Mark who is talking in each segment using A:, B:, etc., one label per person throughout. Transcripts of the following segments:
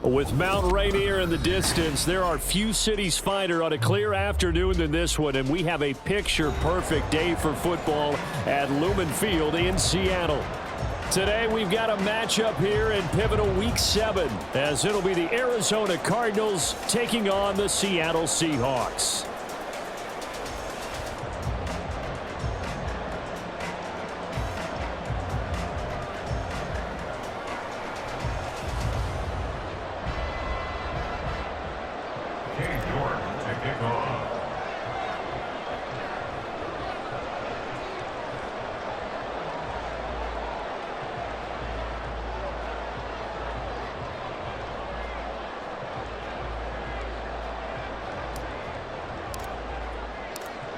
A: With Mount Rainier in the distance, there are few cities finer on a clear afternoon than this one, and we have a picture-perfect day for football at Lumen Field in Seattle. Today, we've got a matchup here in pivotal Week 7, as it'll be the Arizona Cardinals taking on the Seattle Seahawks.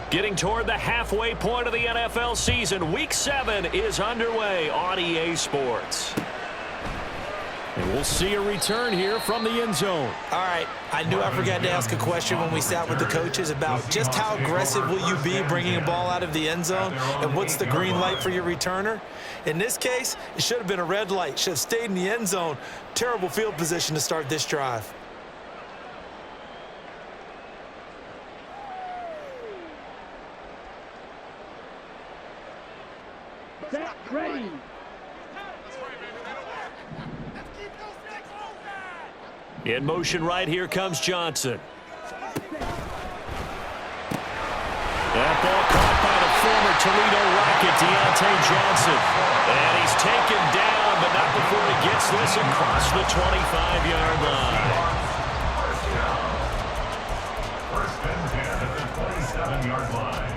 A: Getting toward the halfway point of the NFL season, Week 7 is underway on EA Sports. And we'll see a return here from the end zone.
B: All right, I knew I forgot to ask a question when we sat with the coaches about just how aggressive will you be bringing a ball out of the end zone, and what's the green light for your returner? In this case, it should have been a red light. Should have stayed in the end zone. Terrible field position to start this drive.
C: Ready.
A: In motion right here comes Johnson. That ball caught by the former Toledo Rocket, Deontay Johnson. And he's taken down, but not before he gets this across the 25-yard line.
D: First and 10 at the 27-yard line.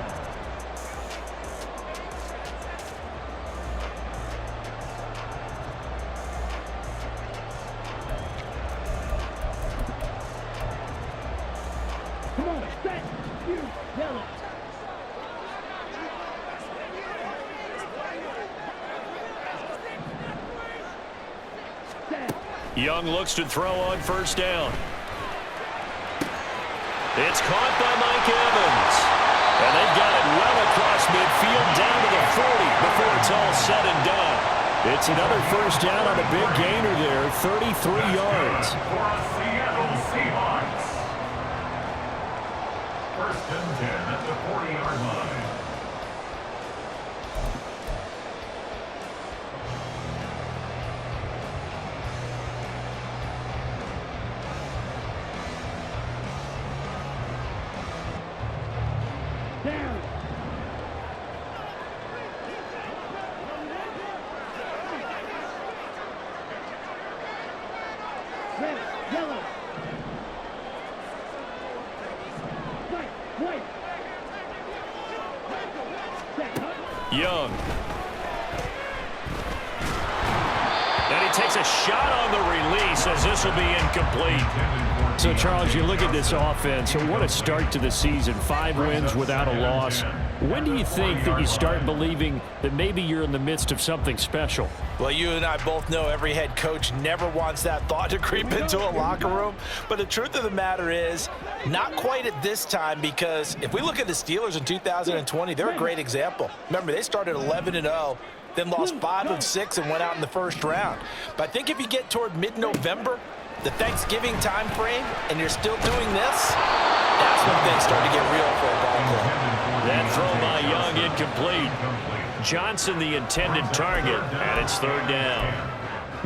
A: Young looks to throw on first down. It's caught by Mike Evans. And they've got it well across midfield down to the 40 before it's all said and done. It's another first down on a big gainer there, 33 yards.
D: For Seattle Seahawks. First and 10 at the 40-yard line.
A: Young. And he takes a shot on the release as this will be incomplete. So, Charles, you look at this offense, and what a start to the season. 5 wins without a loss. When do you think that you start believing that maybe you're in the midst of something special?
B: Well, you and I both know every head coach never wants that thought to creep into a locker room. But the truth of the matter is, not quite at this time, because if we look at the Steelers in 2020, they're a great example. Remember, they started 11-0, then lost 5 of 6 and went out in the first round. But I think if you get toward mid-November, the Thanksgiving time frame, and you're still doing this, that's when things start to get real for a ball club.
A: That throw by Young incomplete. Johnson the intended target, and it's third down.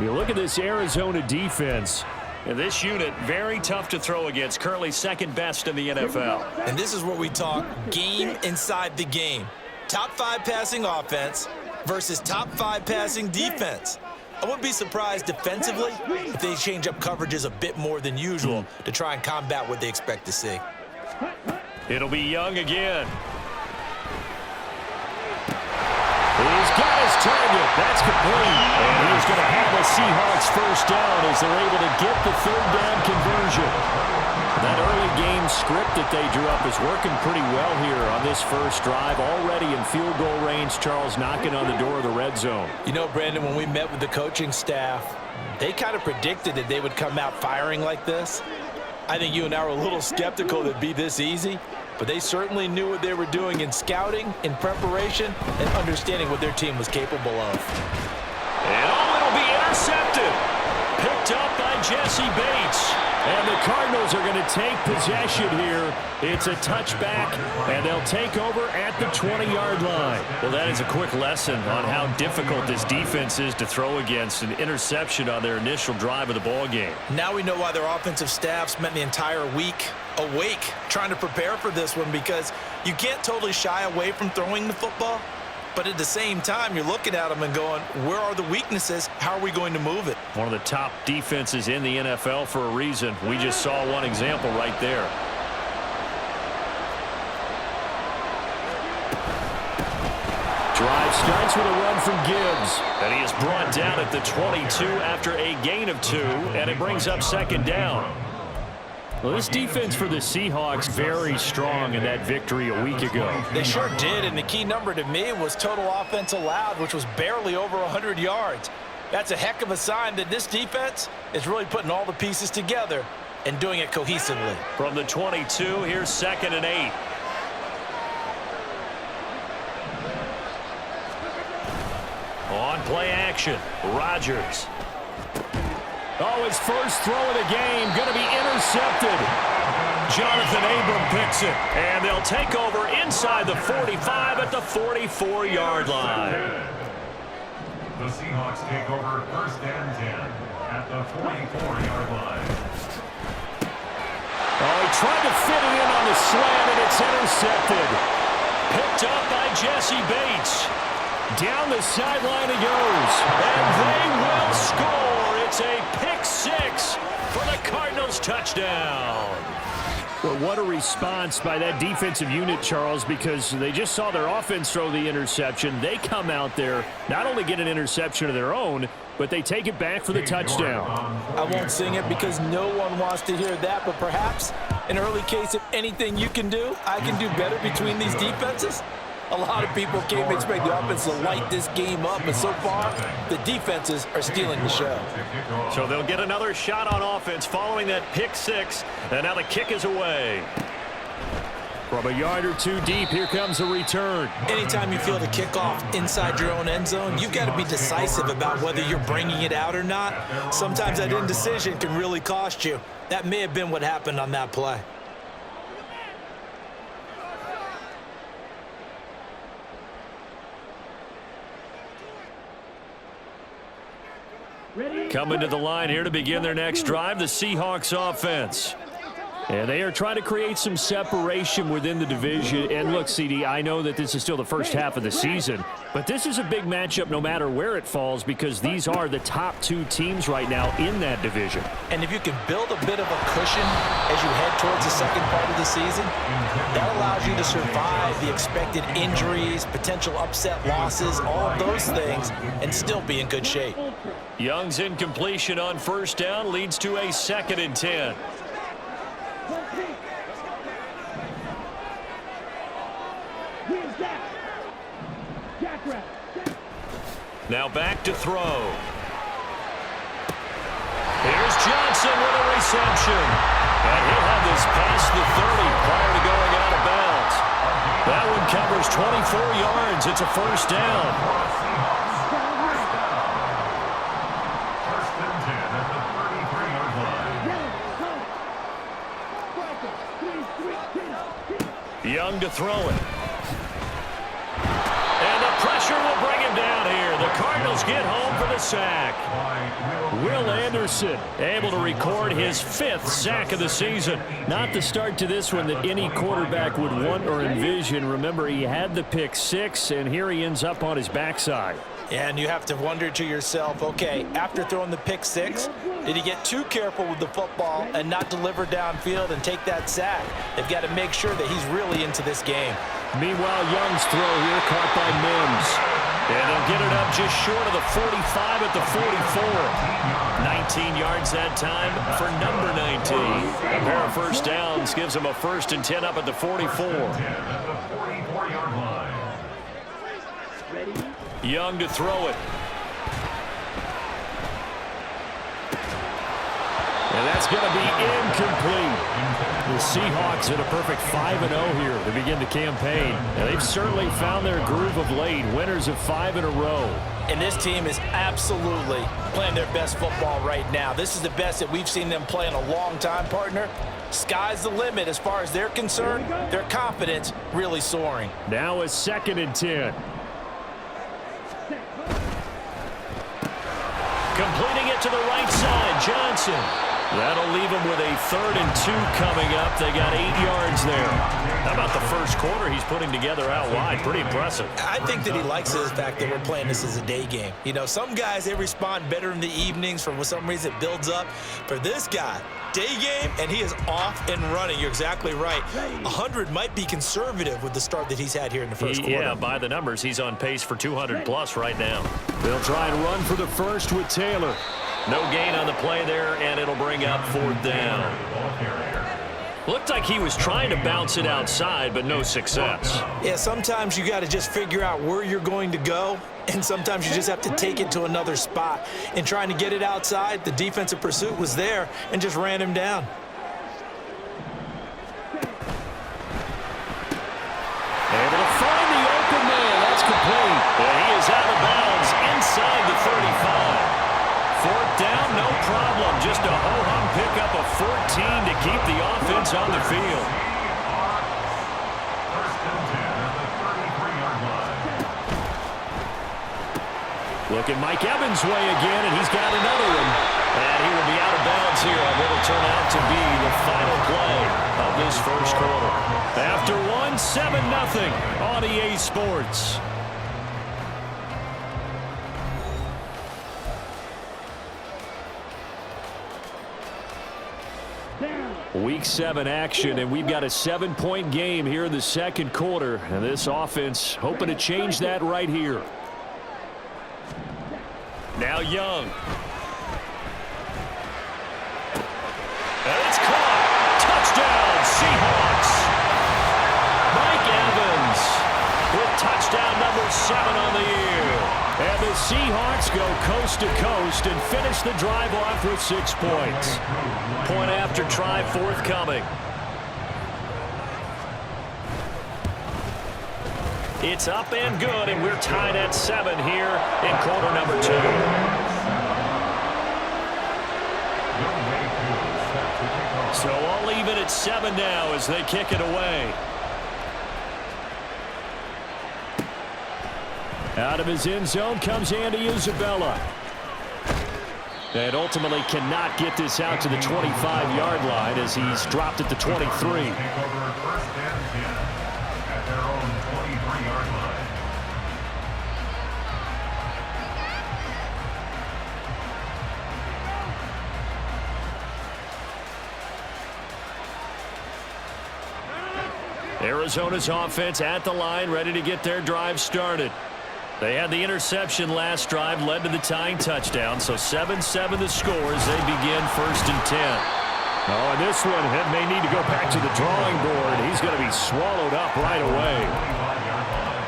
A: You look at this Arizona defense, and this unit very tough to throw against, currently second best in the NFL.
B: And this is where we talk game inside the game. Top 5 passing offense versus top 5 passing defense. I wouldn't be surprised defensively if they change up coverages a bit more than usual to try and combat what they expect to see.
A: It'll be Young again. He's got his target. That's complete. And he's going to have a Seahawks first down as they're able to get the third down conversion. That early game script that they drew up is working pretty well here on this first drive. Already in field goal range, Charles, knocking on the door of the red zone.
B: You know, Brandon, when we met with the coaching staff, they kind of predicted that they would come out firing like this. I think you and I were a little skeptical that it'd be this easy, but they certainly knew what they were doing in scouting, in preparation, and understanding what their team was capable of.
A: And it'll be intercepted. Picked up by Jesse Bates. And the Cardinals are going to take possession here. It's a touchback, and they'll take over at the 20-yard line. Well, that is a quick lesson on how difficult this defense is to throw against. An interception on their initial drive of the ball game.
B: Now we know why their offensive staff spent the entire week awake trying to prepare for this one, because you can't totally shy away from throwing the football. But at the same time, you're looking at them and going, where are the weaknesses? How are we going to move it?
A: One of the top defenses in the NFL for a reason. We just saw one example right there. Drive starts with a run from Gibbs. And he is brought down at the 22 after a gain of 2, and it brings up second down. Well, this defense for the Seahawks very strong in that victory a week ago.
B: They sure did, and the key number to me was total offense allowed, which was barely over 100 yards. That's a heck of a sign that this defense is really putting all the pieces together and doing it cohesively.
A: From the 22, here's 2nd and 8. On play action, Rodgers. Oh, his first throw of the game going to be intercepted. Jonathan Abram picks it, and they'll take over inside the 45 at the 44-yard line.
D: The Seahawks take over 1st and 10 at the 44-yard line.
A: Oh, he tried to fit it in on the slant, and it's intercepted. Picked up by Jesse Bates. Down the sideline he goes, and they will score. It's a pick 6 for the Cardinals touchdown. Well, what a response by that defensive unit, Charles, because they just saw their offense throw the interception. They come out there, not only get an interception of their own, but they take it back for the touchdown.
B: I won't sing it because no one wants to hear that, but perhaps an early case of anything you can do, I can do better between these defenses. A lot of people came to expect the offense to light this game up, but so far, the defenses are stealing the show.
A: So they'll get another shot on offense following that pick 6, and now the kick is away. From a yard or 2 deep, here comes a return.
B: Anytime you feel the kickoff inside your own end zone, you've got to be decisive about whether you're bringing it out or not. Sometimes that indecision can really cost you. That may have been what happened on that play.
A: Coming to the line here to begin their next drive, the Seahawks offense. And they are trying to create some separation within the division. And look, CD, I know that this is still the first half of the season, but this is a big matchup no matter where it falls, because these are the top 2 teams right now in that division.
B: And if you can build a bit of a cushion as you head towards the second part of the season, that allows you to survive the expected injuries, potential upset losses, all of those things, and still be in good shape.
A: Young's incompletion on first down leads to a 2nd and 10. Now back to throw. Here's Johnson with a reception. And he'll have this past the 30 prior to going out of bounds. That one covers 24 yards. It's a first down. Young to throw it. And the pressure will bring him down here. The Cardinals get home for the sack. Will Anderson able to record his 5th sack of the season. Not the start to this one that any quarterback would want or envision. Remember, he had the pick 6, and here he ends up on his backside.
B: And you have to wonder to yourself, okay, after throwing the pick 6, did he get too careful with the football and not deliver downfield and take that sack? They've got to make sure that he's really into this game.
A: Meanwhile, Young's throw here caught by Mims. And they'll get it up just short of the 45 at the 44. 19 yards that time for number 19. A pair of first downs gives them a 1st and 10 up at the 44. Young to throw it. And that's going to be incomplete. The Seahawks at a perfect 5-0 here to begin the campaign. And they've certainly found their groove of late. Winners of 5 in a row.
B: And this team is absolutely playing their best football right now. This is the best that we've seen them play in a long time, partner. Sky's the limit as far as they're concerned. Their confidence really soaring.
A: Now a 2nd and 10. Completing it to the right side, Johnson. That'll leave them with a 3rd and 2 coming up. They got 8 yards there. How about the first quarter he's putting together out wide? Pretty impressive.
B: I think that he likes the fact that we're playing this as a day game. You know, some guys, they respond better in the evenings. For some reason, it builds up. For this guy, day game, and he is off and running. You're exactly right. 100 might be conservative with the start that he's had here in the first quarter.
A: Yeah, by the numbers, he's on pace for 200-plus right now. They'll try and run for the first with Taylor. No gain on the play there, and it'll bring up 4th down. Looked like he was trying to bounce it outside, but no success.
B: Yeah, sometimes you got to just figure out where you're going to go, and sometimes you just have to take it to another spot. And trying to get it outside, the defensive pursuit was there and just ran him down.
A: Able to find the open man. That's complete. And he is out of bounds inside the 35. 4th down, no problem. Just a ho-hum pickup of 14 to keep the offense on the field. Look at Mike Evans' way again, and he's got another one. And he will be out of bounds here on what will turn out to be the final play of this first quarter. After one, 7-0 on EA Sports. Week 7 action, and we've got a 7-point game here in the second quarter. And this offense hoping to change that right here. Now Young. And it's caught. Touchdown, Seahawks. Mike Evans with touchdown number 7 on the year. And the Seahawks go coast to coast and finish the drive off with 6 points. Point after try forthcoming. It's up and good, and we're tied at 7 here in quarter number 2. So all even at 7 now as they kick it away. Out of his end zone comes Andy Isabella. And ultimately cannot get this out to the 25-yard line as he's dropped at the 23. Arizona's offense at the line, ready to get their drive started. They had the interception last drive, led to the tying touchdown, so 7-7 the score as they begin 1st and 10. Oh, and this one may need to go back to the drawing board. He's going to be swallowed up right away.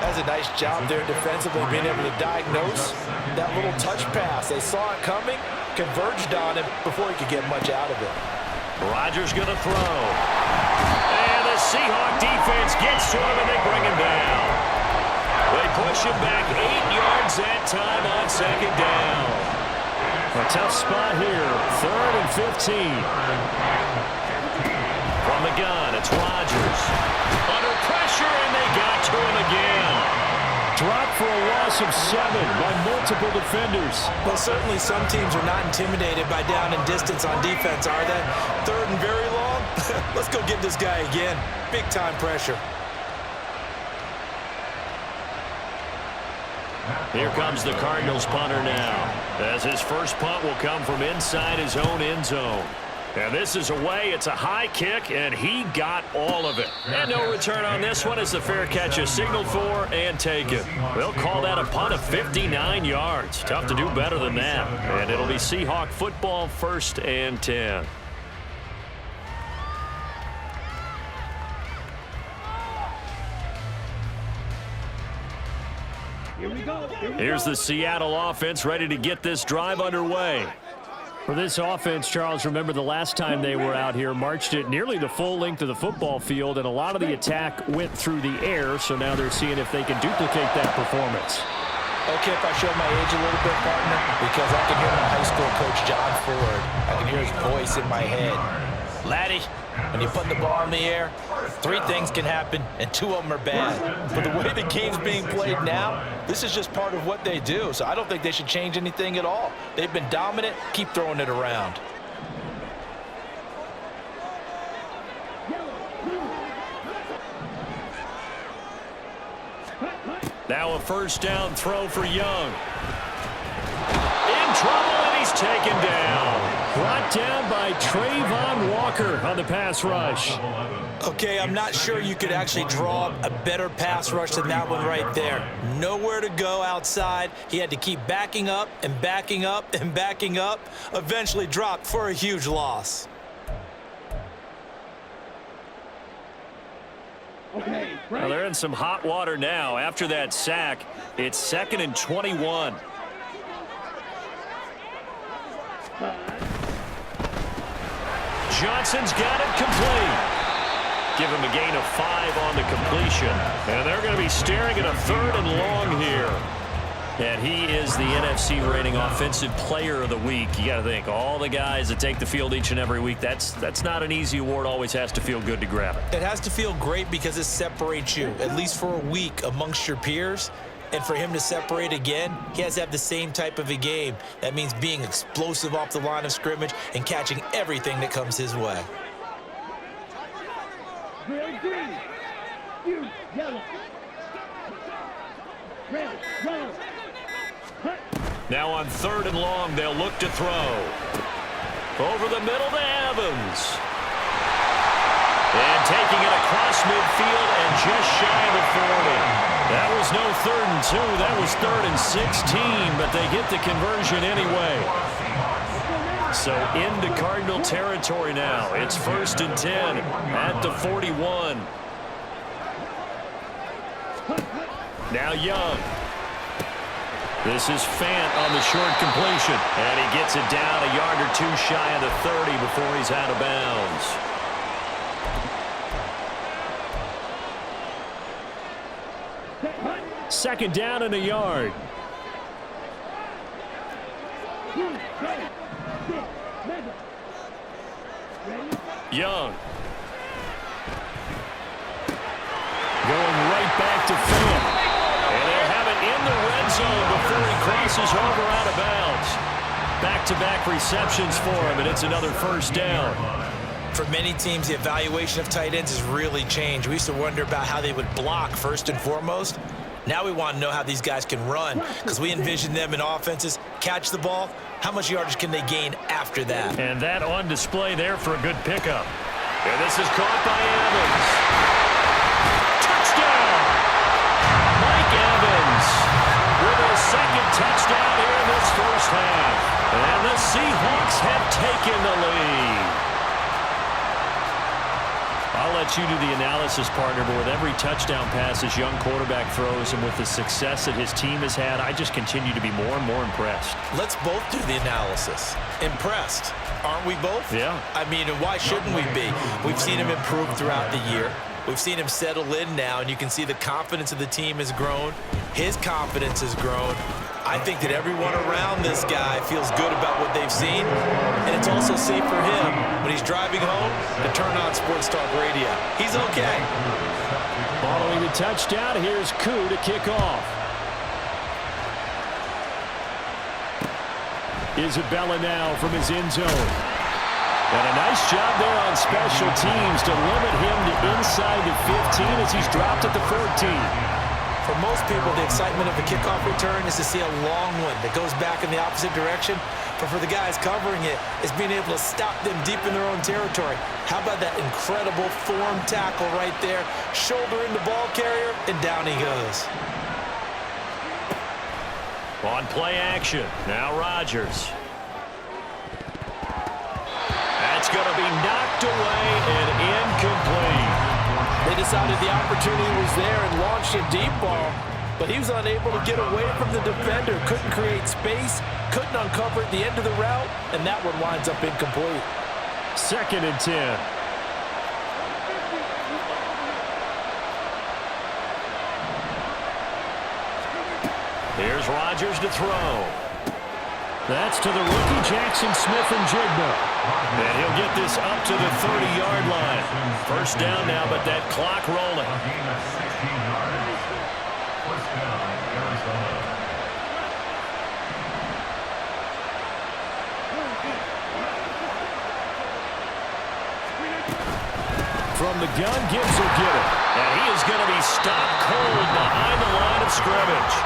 B: That's a nice job there defensively, being able to diagnose that little touch pass. They saw it coming, converged on it before he could get much out of it.
A: Rodgers going to throw. And the Seahawk defense gets to him, and they bring him down. They push him back 8 yards that time on 2nd down. A tough spot here. 3rd and 15. From the gun, it's Rodgers. Under pressure, and they got to him again. Dropped for a loss of 7 by multiple defenders.
B: Well, certainly some teams are not intimidated by down and distance on defense, are they? 3rd and very long? Let's go get this guy again. Big-time pressure.
A: Here comes the Cardinals punter now, as his first punt will come from inside his own end zone. And this is away. It's a high kick, and he got all of it. And no return on this one as the fair catch is signaled for and taken. We'll call that a punt of 59 yards. Tough to do better than that. And it'll be Seahawk football, 1st and 10.
C: Here we go.
A: Here's the Seattle offense ready to get this drive underway. For this offense, Charles, remember the last time they were out here, marched it nearly the full length of the football field, and a lot of the attack went through the air, so now they're seeing if they can duplicate that performance.
B: Okay, if I show my age a little bit, partner, because I can hear my high school coach, John Ford. I can hear his voice in my head. Laddie, when you put the ball in the air, 3 things can happen, and 2 of them are bad. But the way the game's being played now, this is just part of what they do. So I don't think they should change anything at all. They've been dominant. Keep throwing it around.
A: Now a 1st down throw for Young. In trouble, and he's taken down. Brought down by Trayvon Walker on the pass rush.
B: Okay, I'm not sure you could actually draw a better pass rush than that one right there. Nowhere to go outside. He had to keep backing up and backing up and backing up. Eventually dropped for a huge loss.
C: Okay,
A: Well, they're in some hot water now. After that sack, it's 2nd and 21. Johnson's got it complete. Give him a gain of 5 on the completion. And they're going to be staring at a 3rd and long here. And he is the NFC reigning offensive player of the week. You got to think, all the guys that take the field each and every week, that's not an easy award. Always has to feel good to grab it.
B: It has to feel great because it separates you, at least for a week, amongst your peers. And for him to separate again, he has to have the same type of a game. That means being explosive off the line of scrimmage and catching everything that comes his way.
C: red, green. You, yellow. Red, yellow. Cut.
A: Now on 3rd and long, they'll look to throw. Over the middle to Evans. And taking it across midfield and just shy of the 40. That was no 3rd and 2. That was 3rd and 16, but they get the conversion anyway. So into Cardinal territory now. It's 1st and 10 at the 41. Now Young. This is Fant on the short completion. And he gets it down a yard or 2 shy of the 30 before he's out of bounds. Second down and a yard. Young. Going right back to Fant. And they'll have it in the red zone before he crosses over out of bounds. Back-to-back receptions for him, and it's another 1st down.
B: For many teams, the evaluation of tight ends has really changed. We used to wonder about how they would block first and foremost. Now we want to know how these guys can run because we envision them in offenses, catch the ball. How much yardage can they gain after that?
A: And that on display there for a good pickup. And this is caught by Evans. Touchdown! Mike Evans with a 2nd touchdown here in this 1st half. And the Seahawks have taken the lead. I'll let you do the analysis, partner, but with every touchdown pass this young quarterback throws and with the success that his team has had, I just continue to be more and more impressed.
B: Let's both do the analysis. Impressed. Aren't we both?
A: Yeah.
B: I mean, and why shouldn't we be? We've seen him improve throughout the year. We've seen him settle in now, and you can see the confidence of the team has grown. His confidence has grown. I think that everyone around this guy feels good about what they've seen, and it's also safe for him when he's driving home to turn on Sports Talk Radio. He's okay.
A: Following the touchdown, here's Koo to kick off. Isabella now from his end zone. And a nice job there on special teams to limit him to inside the 15 as he's dropped at the 14.
B: For most people, the excitement of the kickoff return is to see a long one that goes back in the opposite direction. but for the guys covering it, it's being able to stop them deep in their own territory. How about that incredible form tackle right there? Shoulder in the ball carrier, and down he goes.
A: On play action, now Rodgers. That's going to be knocked away and incomplete.
B: They decided the opportunity was there and launched a deep ball, but he was unable to get away from the defender, couldn't create space, couldn't uncover at the end of the route, and that one winds up incomplete.
A: 2nd and 10. Here's Rodgers to throw. That's to the rookie Jackson Smith-Njigba. And he'll get this up to the 30-yard line. First down now, but that clock rolling. From the gun, Gibbs will get it. And he is going to be stopped cold behind the line of scrimmage.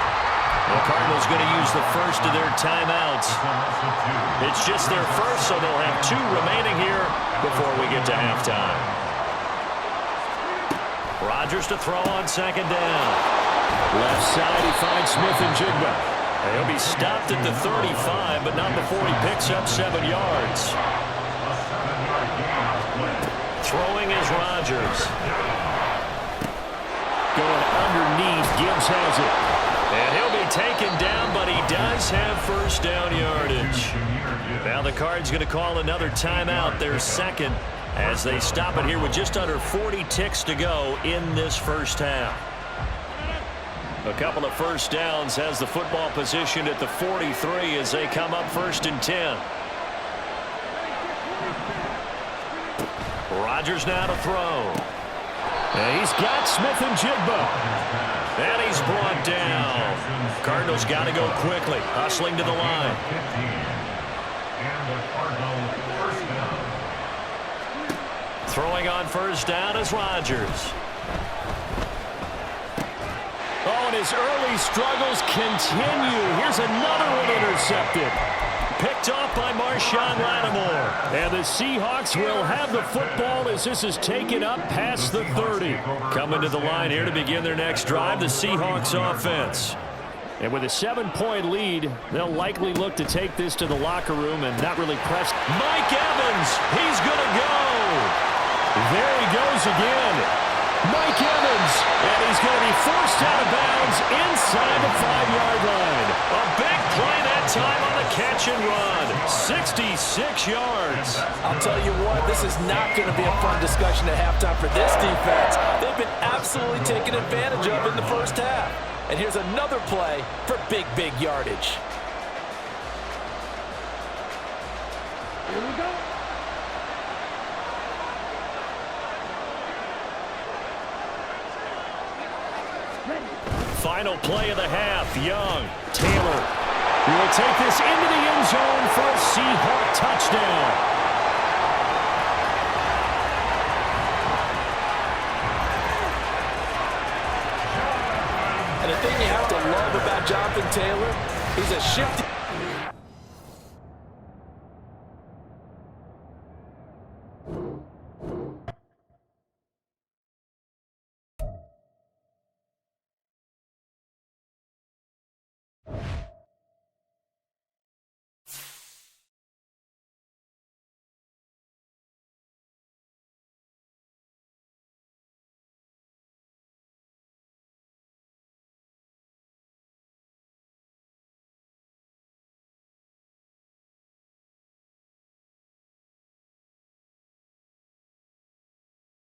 A: The Cardinals going to use the first of their timeouts. It's just their first, so they'll have 2 remaining here before we get to halftime. Rodgers to throw on 2nd down. Left side, he finds Smith-Njigba. He'll be stopped at the 35, but not before he picks up 7 yards. Throwing is Rodgers. Going underneath, Gibbs has it. And he'll be taken down, but he does have first down yardage. Now the Cards going to call another timeout, their 2nd, as they stop it here with just under 40 ticks to go in this first half. A couple of first downs has the football position at the 43 as they come up 1st and 10. Rodgers now to throw. And he's got Smith-Njigba. And he's brought down. Cardinals got to go quickly, hustling to the line. Throwing on first down is Rodgers. Oh, and his early struggles continue. Here's another one intercepted. Picked off by Marshawn Lattimore. And the Seahawks will have the football as this is taken up past the 30. Coming to the line here to begin their next drive, the Seahawks offense. And with a 7-point lead, they'll likely look to take this to the locker room and not really press. Mike Evans, he's going to go. There he goes again. Mike Evans, and he's going to be forced out of bounds inside the 5-yard line. A big play that time on the catch and run. 66 yards.
B: I'll tell you what, this is not going to be a fun discussion at halftime for this defense. They've been absolutely taken advantage of in the first half. And here's another play for big yardage.
C: Here we go.
A: Final play of the half. Young, Taylor will take this into the end zone for a Seahawk touchdown.
B: And the thing you have to love about Jonathan Taylor, he's a shifty